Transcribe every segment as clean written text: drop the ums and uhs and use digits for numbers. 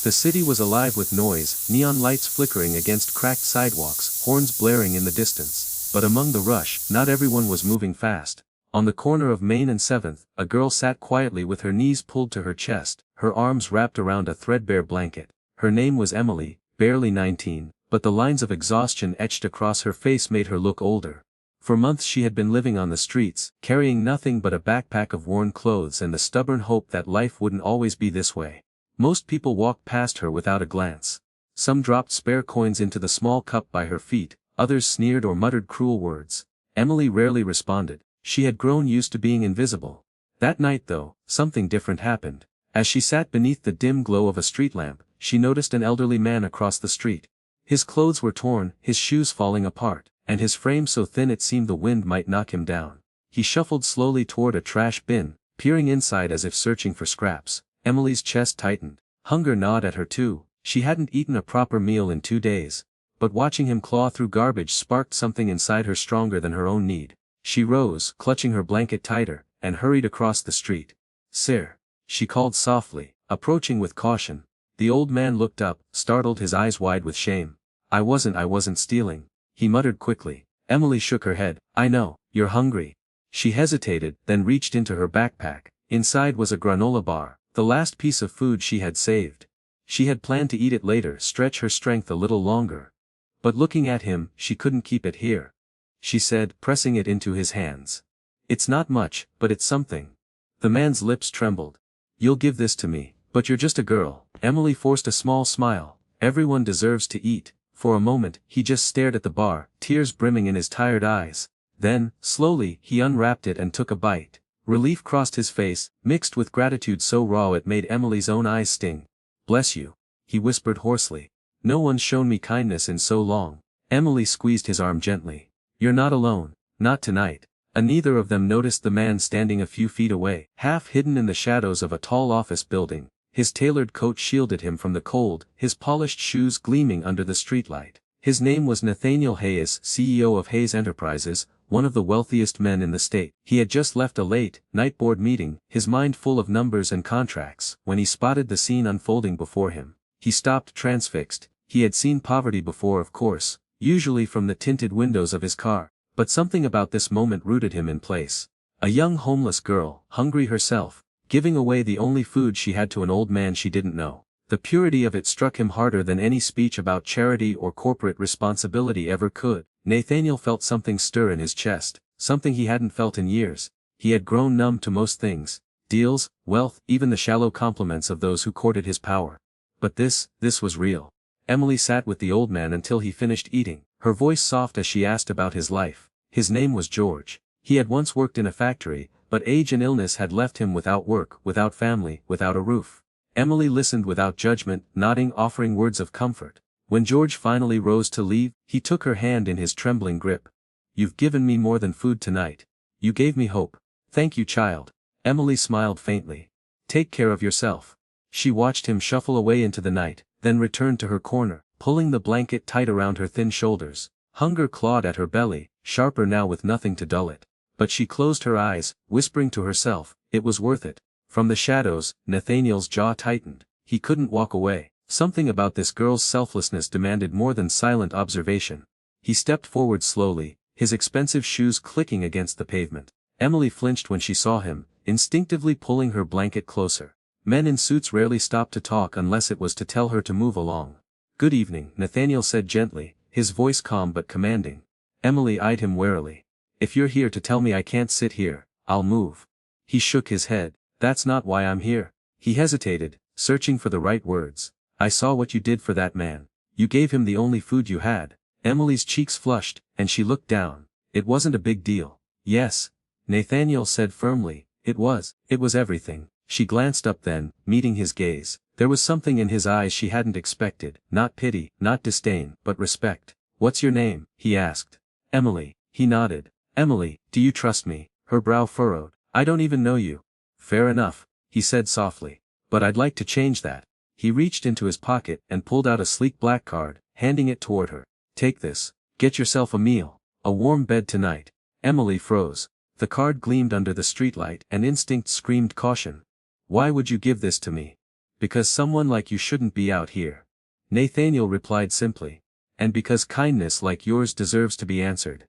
The city was alive with noise, neon lights flickering against cracked sidewalks, horns blaring in the distance. But among the rush, not everyone was moving fast. On the corner of Main and 7th, a girl sat quietly with her knees pulled to her chest, her arms wrapped around a threadbare blanket. Her name was Emily, barely 19, but the lines of exhaustion etched across her face made her look older. For months she had been living on the streets, carrying nothing but a backpack of worn clothes and the stubborn hope that life wouldn't always be this way. Most people walked past her without a glance. Some dropped spare coins into the small cup by her feet, others sneered or muttered cruel words. Emily rarely responded. She had grown used to being invisible. That night though, something different happened. As she sat beneath the dim glow of a street lamp, she noticed an elderly man across the street. His clothes were torn, his shoes falling apart, and his frame so thin it seemed the wind might knock him down. He shuffled slowly toward a trash bin, peering inside as if searching for scraps. Emily's chest tightened. Hunger gnawed at her too. She hadn't eaten a proper meal in 2 days. But watching him claw through garbage sparked something inside her stronger than her own need. She rose, clutching her blanket tighter, and hurried across the street. "Sir," she called softly, approaching with caution. The old man looked up, startled, his eyes wide with shame. I wasn't stealing," he muttered quickly. Emily shook her head. "I know, you're hungry." She hesitated, then reached into her backpack. Inside was a granola bar, the last piece of food she had saved. She had planned to eat it later, stretch her strength a little longer. But looking at him, she couldn't keep it here. She said, pressing it into his hands. "It's not much, but it's something." The man's lips trembled. "You'll give this to me, but you're just a girl." Emily forced a small smile. Everyone deserves to eat. For a moment, he just stared at the bar, tears brimming in his tired eyes. Then, slowly, he unwrapped it and took a bite. Relief crossed his face, mixed with gratitude so raw it made Emily's own eyes sting. "Bless you," he whispered hoarsely. "No one's shown me kindness in so long." Emily squeezed his arm gently. "You're not alone, not tonight." Neither of them noticed the man standing a few feet away, half hidden in the shadows of a tall office building. His tailored coat shielded him from the cold, his polished shoes gleaming under the streetlight. His name was Nathaniel Hayes, CEO of Hayes Enterprises, one of the wealthiest men in the state. He had just left a late night board meeting, his mind full of numbers and contracts, when he spotted the scene unfolding before him. He stopped transfixed. He had seen poverty before, of course, usually from the tinted windows of his car, but something about this moment rooted him in place. A young homeless girl, hungry herself, giving away the only food she had to an old man she didn't know. The purity of it struck him harder than any speech about charity or corporate responsibility ever could. Nathaniel felt something stir in his chest, something he hadn't felt in years. He had grown numb to most things, deals, wealth, even the shallow compliments of those who courted his power. But this was real. Emily sat with the old man until he finished eating, her voice soft as she asked about his life. His name was George. He had once worked in a factory, but age and illness had left him without work, without family, without a roof. Emily listened without judgment, nodding, offering words of comfort. When George finally rose to leave, he took her hand in his trembling grip. "You've given me more than food tonight. You gave me hope." "Thank you, child." Emily smiled faintly. "Take care of yourself." She watched him shuffle away into the night, then returned to her corner, pulling the blanket tight around her thin shoulders. Hunger clawed at her belly, sharper now with nothing to dull it. But she closed her eyes, whispering to herself, it was worth it. From the shadows, Nathaniel's jaw tightened. He couldn't walk away. Something about this girl's selflessness demanded more than silent observation. He stepped forward slowly, his expensive shoes clicking against the pavement. Emily flinched when she saw him, instinctively pulling her blanket closer. Men in suits rarely stopped to talk unless it was to tell her to move along. "Good evening," Nathaniel said gently, his voice calm but commanding. Emily eyed him warily. "If you're here to tell me I can't sit here, I'll move." He shook his head. "That's not why I'm here." He hesitated, searching for the right words. "I saw what you did for that man. You gave him the only food you had." Emily's cheeks flushed, and she looked down. "It wasn't a big deal." "Yes," Nathaniel said firmly, "it was everything." She glanced up then, meeting his gaze. There was something in his eyes she hadn't expected, not pity, not disdain, but respect. "What's your name?" he asked. "Emily," he nodded. "Emily, do you trust me?" Her brow furrowed. "I don't even know you." "Fair enough," he said softly. "But I'd like to change that." He reached into his pocket and pulled out a sleek black card, handing it toward her. "Take this. Get yourself a meal. A warm bed tonight." Emily froze. The card gleamed under the streetlight and instinct screamed caution. "Why would you give this to me?" Because someone like you shouldn't be out here. Nathaniel replied simply. And because kindness like yours deserves to be answered.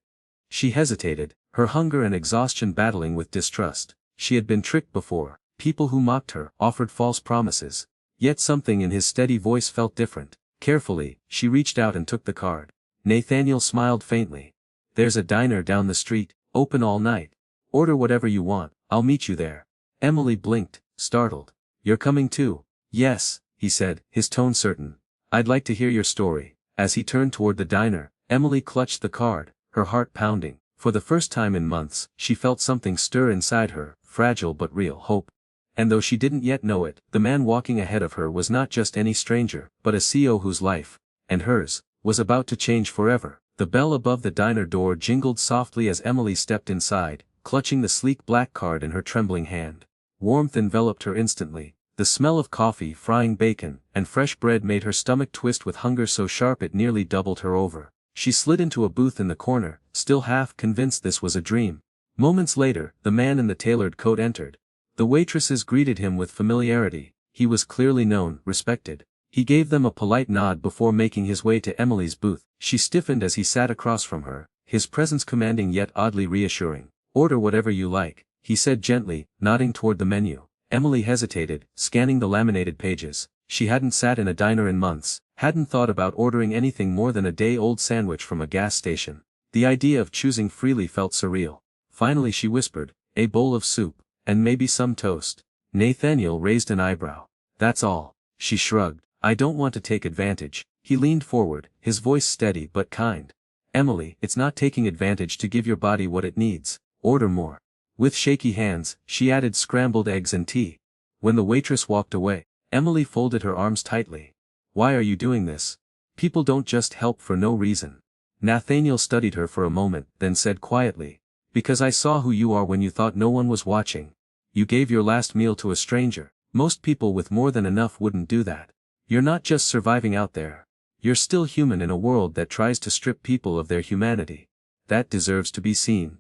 She hesitated, her hunger and exhaustion battling with distrust. She had been tricked before, people who mocked her, offered false promises. Yet something in his steady voice felt different. Carefully, she reached out and took the card. Nathaniel smiled faintly. There's a diner down the street, open all night. Order whatever you want, I'll meet you there. Emily blinked, startled. You're coming too? Yes, he said, his tone certain. I'd like to hear your story. As he turned toward the diner, Emily clutched the card, her heart pounding. For the first time in months, she felt something stir inside her, fragile but real hope. And though she didn't yet know it, the man walking ahead of her was not just any stranger, but a CEO whose life, and hers, was about to change forever. The bell above the diner door jingled softly as Emily stepped inside, clutching the sleek black card in her trembling hand. Warmth enveloped her instantly. The smell of coffee, frying bacon, and fresh bread made her stomach twist with hunger so sharp it nearly doubled her over. She slid into a booth in the corner, still half convinced this was a dream. Moments later, the man in the tailored coat entered. The waitresses greeted him with familiarity. He was clearly known, respected. He gave them a polite nod before making his way to Emily's booth. She stiffened as he sat across from her, his presence commanding yet oddly reassuring. Order whatever you like, he said gently, nodding toward the menu. Emily hesitated, scanning the laminated pages. She hadn't sat in a diner in months, hadn't thought about ordering anything more than a day-old sandwich from a gas station. The idea of choosing freely felt surreal. Finally she whispered, a bowl of soup, and maybe some toast. Nathaniel raised an eyebrow. That's all. She shrugged. I don't want to take advantage. He leaned forward, his voice steady but kind. Emily, it's not taking advantage to give your body what it needs. Order more. With shaky hands, she added scrambled eggs and tea. When the waitress walked away, Emily folded her arms tightly. Why are you doing this? People don't just help for no reason. Nathaniel studied her for a moment, then said quietly. Because I saw who you are when you thought no one was watching. You gave your last meal to a stranger. Most people with more than enough wouldn't do that. You're not just surviving out there. You're still human in a world that tries to strip people of their humanity. That deserves to be seen.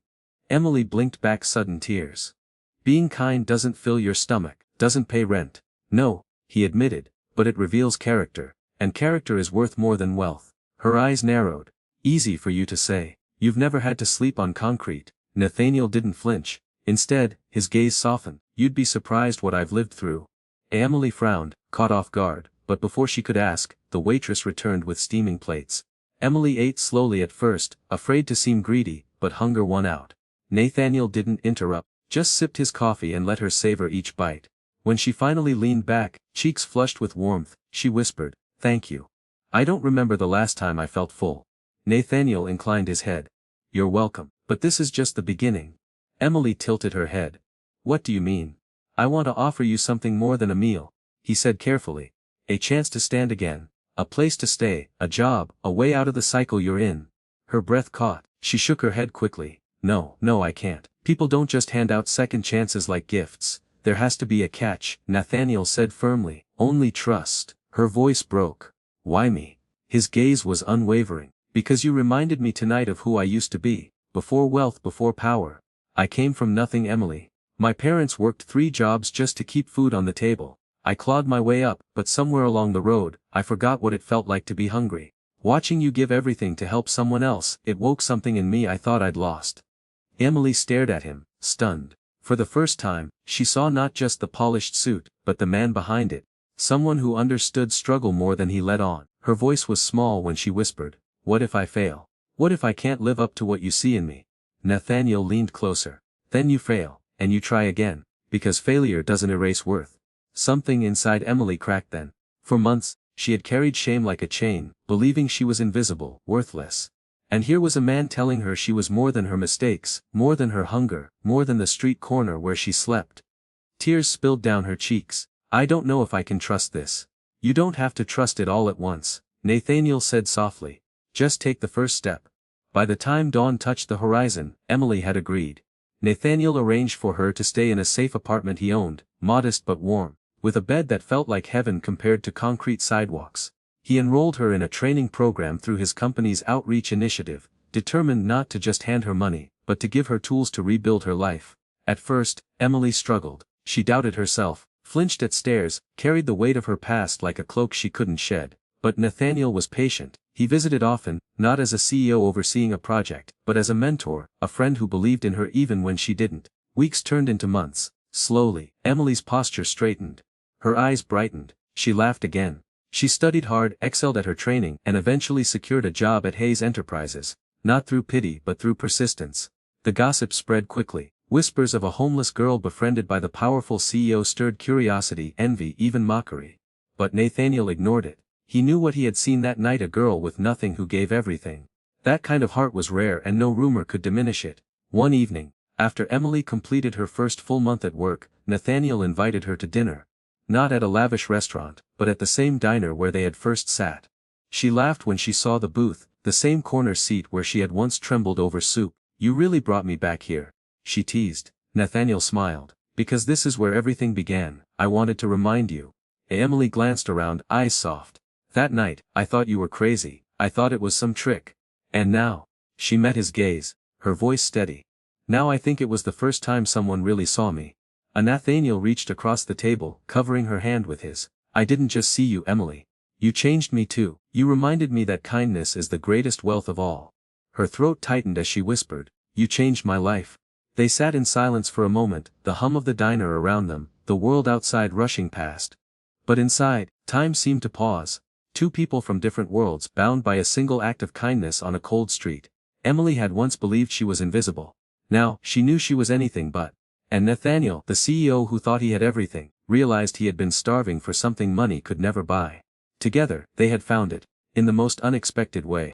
Emily blinked back sudden tears. Being kind doesn't fill your stomach, doesn't pay rent. No, he admitted, but it reveals character, and character is worth more than wealth. Her eyes narrowed. Easy for you to say. You've never had to sleep on concrete. Nathaniel didn't flinch. Instead, his gaze softened. You'd be surprised what I've lived through. Emily frowned, caught off guard, but before she could ask, the waitress returned with steaming plates. Emily ate slowly at first, afraid to seem greedy, but hunger won out. Nathaniel didn't interrupt, just sipped his coffee and let her savor each bite. When she finally leaned back, cheeks flushed with warmth, she whispered, thank you. I don't remember the last time I felt full. Nathaniel inclined his head. You're welcome, but this is just the beginning. Emily tilted her head. What do you mean? I want to offer you something more than a meal, he said carefully. A chance to stand again, a place to stay, a job, a way out of the cycle you're in. Her breath caught, she shook her head quickly. No, I can't. People don't just hand out second chances like gifts. There has to be a catch, Nathaniel said firmly. Only trust. Her voice broke. Why me? His gaze was unwavering. Because you reminded me tonight of who I used to be. Before wealth, before power. I came from nothing, Emily. My parents worked 3 jobs just to keep food on the table. I clawed my way up, but somewhere along the road, I forgot what it felt like to be hungry. Watching you give everything to help someone else, it woke something in me I thought I'd lost. Emily stared at him, stunned. For the first time, she saw not just the polished suit, but the man behind it. Someone who understood struggle more than he let on. Her voice was small when she whispered, what if I fail? What if I can't live up to what you see in me? Nathaniel leaned closer. Then you fail, and you try again, because failure doesn't erase worth. Something inside Emily cracked then. For months, she had carried shame like a chain, believing she was invisible, worthless. And here was a man telling her she was more than her mistakes, more than her hunger, more than the street corner where she slept. Tears spilled down her cheeks. I don't know if I can trust this. You don't have to trust it all at once, Nathaniel said softly. Just take the first step. By the time dawn touched the horizon, Emily had agreed. Nathaniel arranged for her to stay in a safe apartment he owned, modest but warm, with a bed that felt like heaven compared to concrete sidewalks. He enrolled her in a training program through his company's outreach initiative, determined not to just hand her money, but to give her tools to rebuild her life. At first, Emily struggled. She doubted herself, flinched at stares, carried the weight of her past like a cloak she couldn't shed. But Nathaniel was patient. He visited often, not as a CEO overseeing a project, but as a mentor, a friend who believed in her even when she didn't. Weeks turned into months. Slowly, Emily's posture straightened. Her eyes brightened. She laughed again. She studied hard, excelled at her training, and eventually secured a job at Hayes Enterprises. Not through pity but through persistence. The gossip spread quickly. Whispers of a homeless girl befriended by the powerful CEO stirred curiosity, envy, even mockery. But Nathaniel ignored it. He knew what he had seen that night, a girl with nothing who gave everything. That kind of heart was rare and no rumor could diminish it. One evening, after Emily completed her first full month at work, Nathaniel invited her to dinner. Not at a lavish restaurant, but at the same diner where they had first sat. She laughed when she saw the booth, the same corner seat where she had once trembled over soup. "You really brought me back here," she teased. Nathaniel smiled. "Because this is where everything began. I wanted to remind you." Emily glanced around, eyes soft. "That night, I thought you were crazy. I thought it was some trick. And now?" She met his gaze, her voice steady. "Now I think it was the first time someone really saw me." Nathaniel reached across the table, covering her hand with his. "I didn't just see you, Emily. You changed me too. You reminded me that kindness is the greatest wealth of all." Her throat tightened as she whispered, "You changed my life." They sat in silence for a moment, the hum of the diner around them, the world outside rushing past. But inside, time seemed to pause. Two people from different worlds bound by a single act of kindness on a cold street. Emily had once believed she was invisible. Now, she knew she was anything but. And Nathaniel, the CEO who thought he had everything, realized he had been starving for something money could never buy. Together, they had found it. In the most unexpected way.